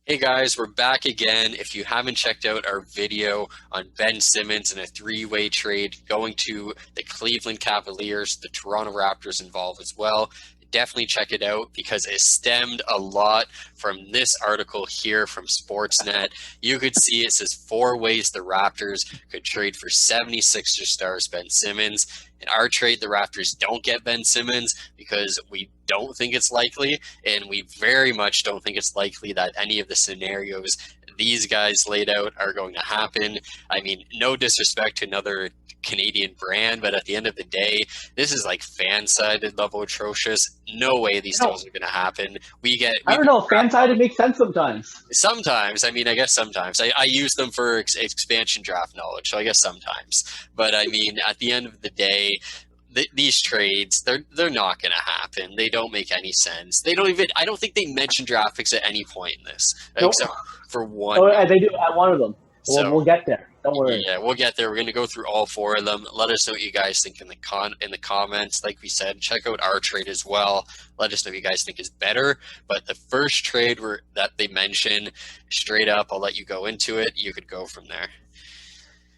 Hey guys, we're back again. If you haven't checked out our video on Ben Simmons in a three-way trade going to the Cleveland Cavaliers, the Toronto Raptors involved as well, definitely check it out because it stemmed a lot from this article here from Sportsnet. You could see it says 4 ways the Raptors could trade for 76er stars Ben Simmons. In our trade, the Raptors don't get Ben Simmons because we don't think it's likely, and we very much don't think it's likely that any of the scenarios these guys laid out are going to happen. I mean, no disrespect to another Canadian brand, but at the end of the day, this is like fan-sided level atrocious. No way these deals are going to happen. I don't know. Fan side, it makes sense sometimes. Sometimes, I mean, I guess sometimes. I use them for expansion draft knowledge, so I guess sometimes. But I mean, at the end of the day, these trades, they're not going to happen. They don't make any sense. They don't even. I don't think they mention draft picks at any point in this, Nope. except for one. Oh, they do at one of them. So We'll get there. Don't worry. yeah, we'll get there. We're going to go through all four of them. Let us know what you guys think in the comments. Like we said, check out our trade as well. Let us know what you guys think is better. But the first trade that they mention, straight up, I'll let you go into it. You could go from there.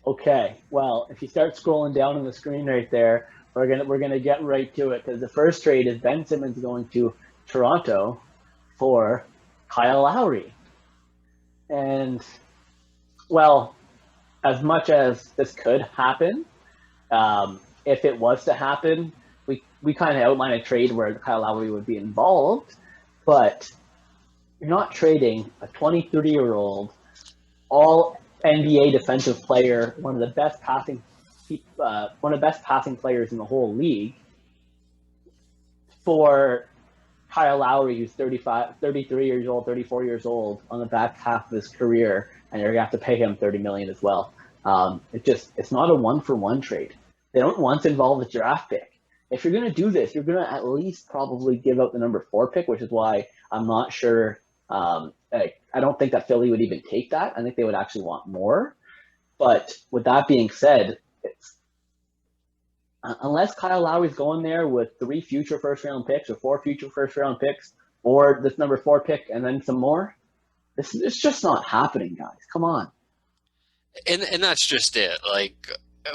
Okay. Well, if you start scrolling down on the screen right there, we're gonna get right to it because the first trade is Ben Simmons going to Toronto for Kyle Lowry, and well, as much as this could happen, if it was to happen, we kind of outline a trade where Kyle Lowry would be involved, but you're not trading a 23-year-old all NBA defensive player, one of the best passing players in the whole league, for Kyle Lowry, who's 33 years old, 34 years old, on the back half of his career, and you're gonna have to pay him $30 million as well. It's not a one-for-one trade. They don't want to involve a draft pick. If you're gonna do this, you're gonna at least probably give out the number 4 pick, which is why I'm not sure. I don't think that Philly would even take that. I think they would actually want more. But with that being said, unless Kyle Lowry's going there with 3 future first-round picks or 4 future first-round picks, or this number 4 pick and then some more, it's just not happening, guys. Come on. And that's just it. Like,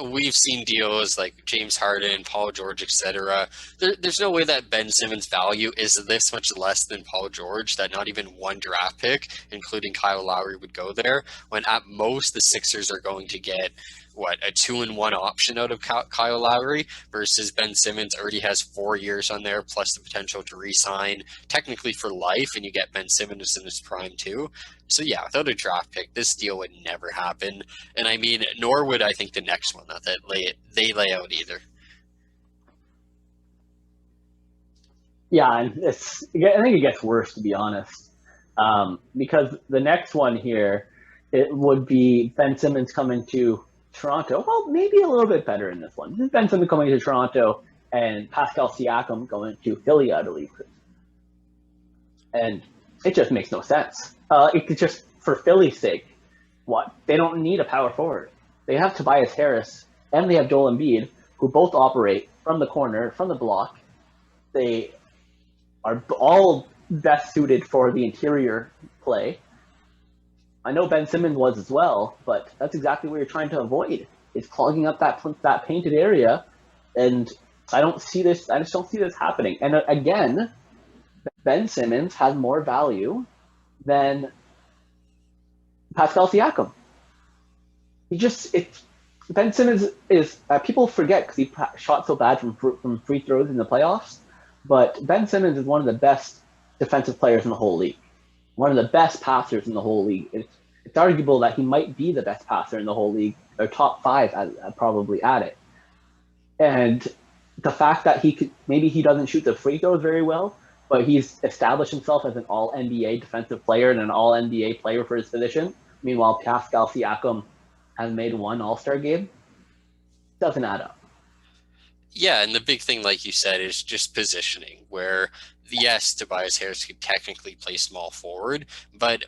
we've seen deals like James Harden, Paul George, etc. There's no way that Ben Simmons' value is this much less than Paul George, that not even one draft pick, including Kyle Lowry, would go there, when at most the Sixers are going to get, a 2-1 option out of Kyle Lowry, versus Ben Simmons already has 4 years on there, plus the potential to re-sign, technically for life, and you get Ben Simmons in his prime too. So yeah, without a draft pick, this deal would never happen. And I mean, nor would I think the next one that they lay out either. Yeah, and I think it gets worse, to be honest, because the next one here, it would be Ben Simmons coming to Toronto. Well, maybe a little bit better in this one. This is Ben Simmons coming to Toronto and Pascal Siakam going to Philly, I believe. And it just makes no sense. It's just for Philly's sake. What? They don't need a power forward. They have Tobias Harris and they have Joel Embiid, who both operate from the corner, from the block. They are all best suited for the interior play. I know Ben Simmons was as well, but that's exactly what you're trying to avoid. It's clogging up that painted area, and I don't see this. I just don't see this happening. And again, Ben Simmons has more value than Pascal Siakam. Ben Simmons is people forget because he shot so bad from free throws in the playoffs, but Ben Simmons is one of the best defensive players in the whole league, one of the best passers in the whole league. It's arguable that he might be the best passer in the whole league, or top 5 probably at it. And the fact that maybe he doesn't shoot the free throws very well, but he's established himself as an all NBA defensive player and an all NBA player for his position. Meanwhile, Pascal Siakam has made 1 All-Star game. Doesn't add up. Yeah, and the big thing, like you said, is just positioning, where yes, Tobias Harris could technically play small forward, but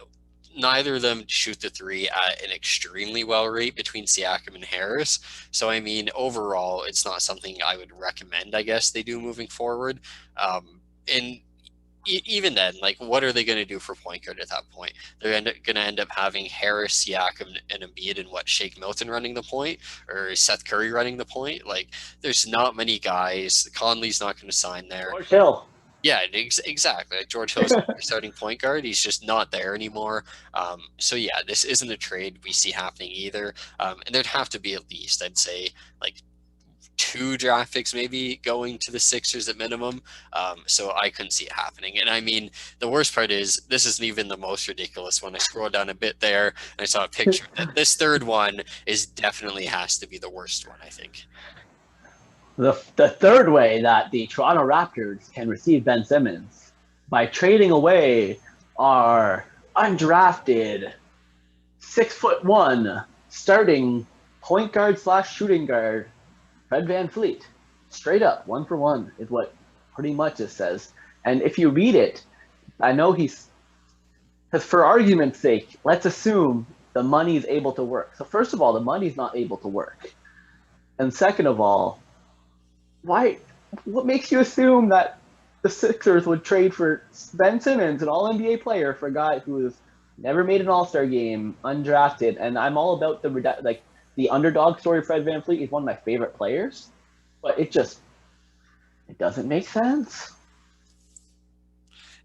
neither of them shoot the 3 at an extremely well rate between Siakam and Harris. So, I mean, overall, it's not something I would recommend, I guess, they do moving forward. And even then, like, what are they going to do for point guard at that point? They're going to end up having Harris, Siakam, and Embiid, and what, Shake Milton running the point, or Seth Curry running the point. Like, there's not many guys. Conley's not going to sign there. George Hill. Yeah, exactly. Like, George Hill's your starting point guard. He's just not there anymore. So yeah, this isn't a trade we see happening either. And there'd have to be at least, I'd say, like 2 draft picks maybe going to the Sixers at minimum. So I couldn't see it happening. And I mean, the worst part is this isn't even the most ridiculous one. I scrolled down a bit there and I saw a picture. This third one is definitely has to be the worst one, I think. The third way that the Toronto Raptors can receive Ben Simmons by trading away our undrafted 6'1" starting point guard / shooting guard Fred VanVleet. Straight up, 1-for-1 is what pretty much it says. And if you read it, I know because for argument's sake, let's assume the money is able to work. So first of all, the money's not able to work. And second of all, what makes you assume that the Sixers would trade for Ben Simmons, an all-NBA player, for a guy who has never made an All-Star game, undrafted? And I'm all about the underdog story of Fred VanVleet. He's one of my favorite players, but it doesn't make sense.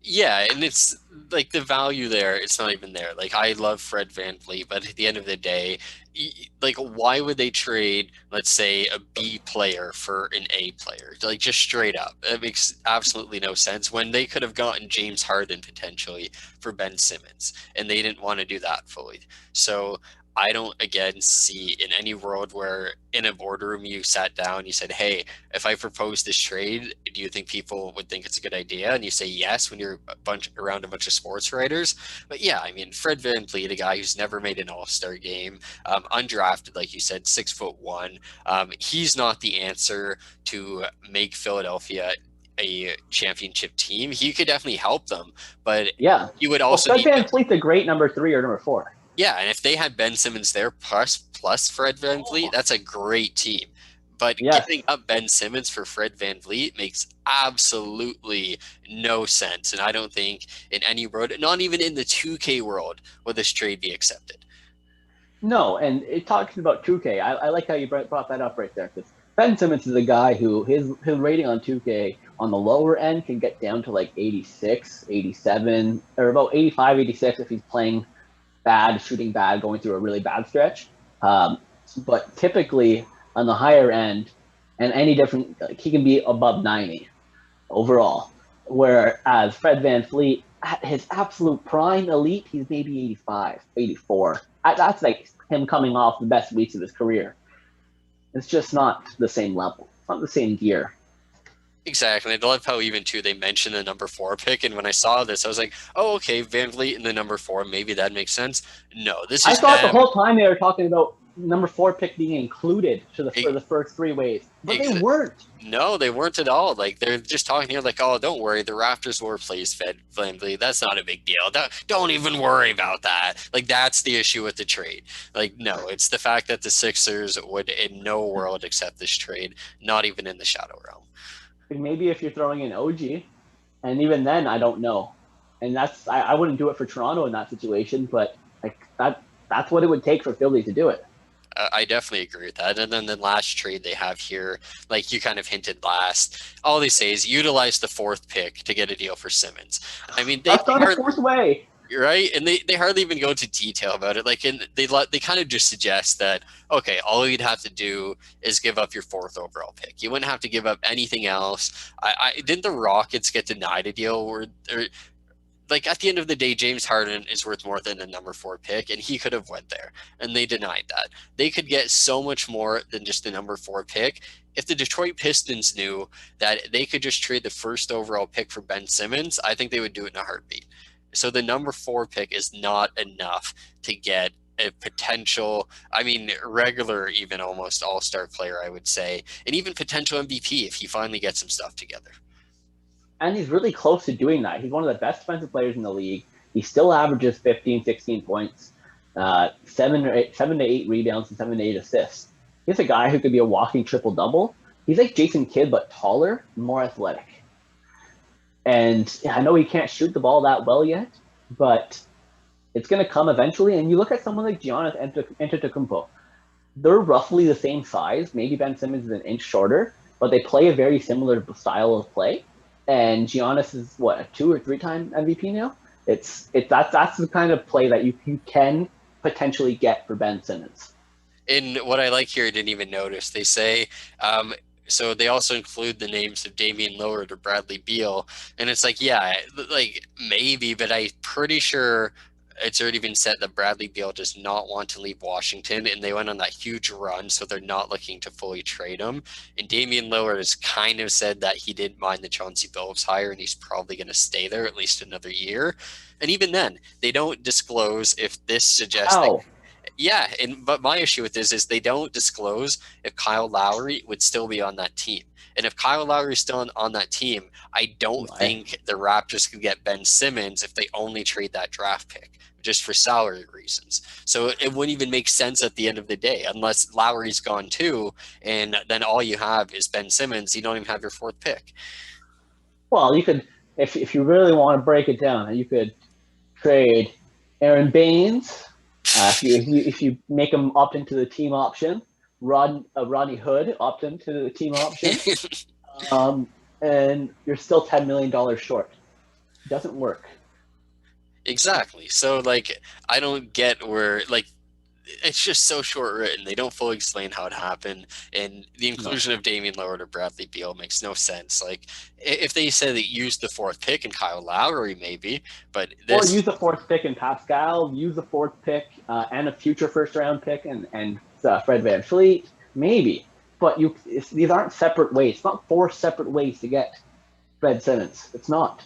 Yeah, and it's like the value there, it's not even there. Like, I love Fred VanVleet, but at the end of the day, like, why would they trade, let's say, a B player for an A player? Like, just straight up. It makes absolutely no sense when they could have gotten James Harden potentially for Ben Simmons, and they didn't want to do that fully. So I don't, again, see in any world where in a boardroom you sat down, you said, hey, if I propose this trade, do you think people would think it's a good idea? And you say yes when you're around a bunch of sports writers. But yeah, I mean, Fred VanVleet, a guy who's never made an All-Star game, undrafted, like you said, 6'1". He's not the answer to make Philadelphia a championship team. He could definitely help them, but yeah, he would also Fred VanVleet's a great number 3 or number 4. Yeah, and if they had Ben Simmons there plus Fred VanVleet, that's a great team. But giving up Ben Simmons for Fred VanVleet makes absolutely no sense. And I don't think in any world, not even in the 2K world, will this trade be accepted. No, and talking about 2K, I like how you brought that up right there, because Ben Simmons is a guy who his rating on 2K on the lower end can get down to like 86, 87, or about 85, 86 if he's playing bad, shooting bad, going through a really bad stretch. But typically on the higher end, and any different, like, he can be above 90 overall. Whereas Fred VanVleet, at his absolute prime elite, he's maybe 85, 84. That's like him coming off the best weeks of his career. It's just not the same level. It's not the same gear. Exactly. I love how even too they mentioned the number 4 pick, and when I saw this, I was like, "Oh, okay, VanVleet in the number 4, maybe that makes sense." No, this is. I thought the whole time they were talking about number 4 pick being included for the first 3 ways, but they weren't. No, they weren't at all. Like, they're just talking here, like, "Oh, don't worry, the Raptors will replace VanVleet. That's not a big deal. Don't even worry about that." Like, that's the issue with the trade. Like, no, it's the fact that the Sixers would in no world accept this trade, not even in the shadow realm. Maybe if you're throwing in OG, and even then, I don't know. And I wouldn't do it for Toronto in that situation, but like that's what it would take for Philly to do it. I definitely agree with that. And then the last trade they have here, like you kind of hinted last, all they say is utilize the 4th pick to get a deal for Simmons. I mean, that's not a 4th way. Right, and they hardly even go into detail about it. Like, and they kind of just suggest that, okay, all you'd have to do is give up your 4th overall pick. You wouldn't have to give up anything else. Didn't the Rockets get denied a deal or like, at the end of the day, James Harden is worth more than the number 4 pick, and he could have went there, and they denied that. They could get so much more than just the number 4 pick. If the Detroit Pistons knew that they could just trade the 1st overall pick for Ben Simmons, I think they would do it in a heartbeat. So the number 4 pick is not enough to get a potential, I mean, regular, even almost all-star player, I would say, and even potential MVP if he finally gets some stuff together. And he's really close to doing that. He's one of the best defensive players in the league. He still averages 15, 16 points, 7 to 8 rebounds, and 7 to 8 assists. He's a guy who could be a walking triple-double. He's like Jason Kidd, but taller, more athletic. And I know he can't shoot the ball that well yet, but it's going to come eventually. And you look at someone like Giannis Antetokounmpo, they're roughly the same size. Maybe Ben Simmons is an inch shorter, but they play a very similar style of play. And Giannis is what, a 2 or 3-time MVP now. That's the kind of play that you can potentially get for Ben Simmons. In what I like here, I didn't even notice. They say, so they also include the names of Damian Lillard or Bradley Beal, and it's like, yeah, like maybe, but I'm pretty sure it's already been said that Bradley Beal does not want to leave Washington, and they went on that huge run, so they're not looking to fully trade him. And Damian Lillard has kind of said that he didn't mind the Chauncey Billups hire, and he's probably going to stay there at least another year. And even then, they don't disclose if this suggests that. Yeah, but my issue with this is they don't disclose if Kyle Lowry would still be on that team. And if Kyle Lowry is still on that team, I don't think the Raptors could get Ben Simmons if they only trade that draft pick just for salary reasons. So it wouldn't even make sense at the end of the day unless Lowry's gone too, and then all you have is Ben Simmons. You don't even have your 4th pick. Well, you could, if you really want to break it down, you could trade Aaron Baines. If you make him opt into the team option, Rodney Hood opt into the team option, and you're still $10 million short. It doesn't work. Exactly. So, like, I don't get where, like, it's just so short written. They don't fully explain how it happened, and the inclusion of Damian Lillard or Bradley Beal makes no sense. Like, if they said they used the 4th pick and Kyle Lowry, maybe, but this, or use the 4th pick in Pascal, use the 4th pick and a future 1st-round pick and Fred VanVleet, maybe. But these aren't separate ways. It's not 4 separate ways to get Ben Simmons. It's not.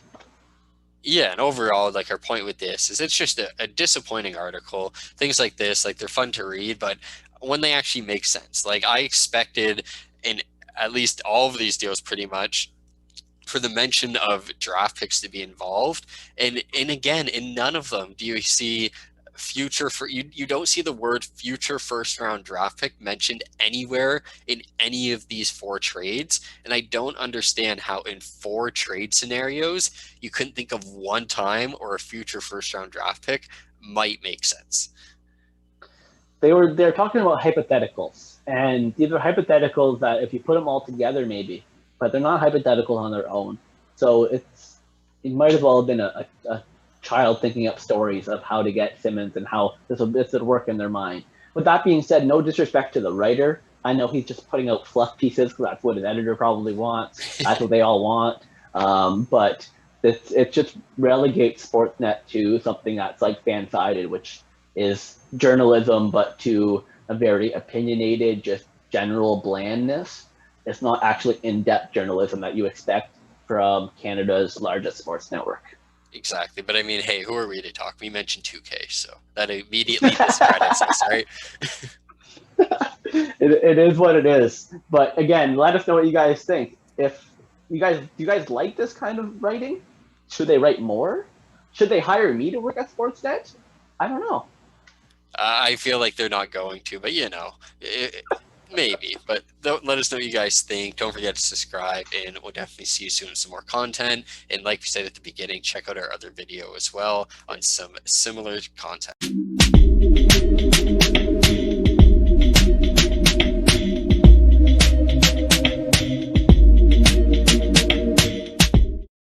Yeah, and overall, like, our point with this is it's just a disappointing article. Things like this, like, they're fun to read, but when they actually make sense, like, I expected in at least all of these deals pretty much for the mention of draft picks to be involved. And again, in none of them do you see you don't see the word future 1st-round draft pick mentioned anywhere in any of these 4 trades. And I don't understand how in 4 trade scenarios you couldn't think of one time or a future 1st-round draft pick might make sense. They're talking about hypotheticals, and these are hypotheticals that if you put them all together, maybe, but they're not hypotheticals on their own. So it might as well have been a child thinking up stories of how to get Simmons and how this would work in their mind. With that being said, no disrespect to the writer. I know he's just putting out fluff pieces because that's what his editor probably wants. That's what they all want. But it just relegates Sportsnet to something that's like fan-sided, which is journalism, but to a very opinionated, just general blandness. It's not actually in-depth journalism that you expect from Canada's largest sports network. Exactly. But I mean, hey, who are we to talk? We mentioned 2K, so that immediately discredits us, right? It is what it is. But again, let us know what you guys think. If do you guys like this kind of writing? Should they write more? Should they hire me to work at Sportsnet? I don't know. I feel like they're not going to, but maybe. But let us know what you guys think. Don't forget to subscribe, and we'll definitely see you soon with some more content. And like we said at the beginning, check out our other video as well on some similar content.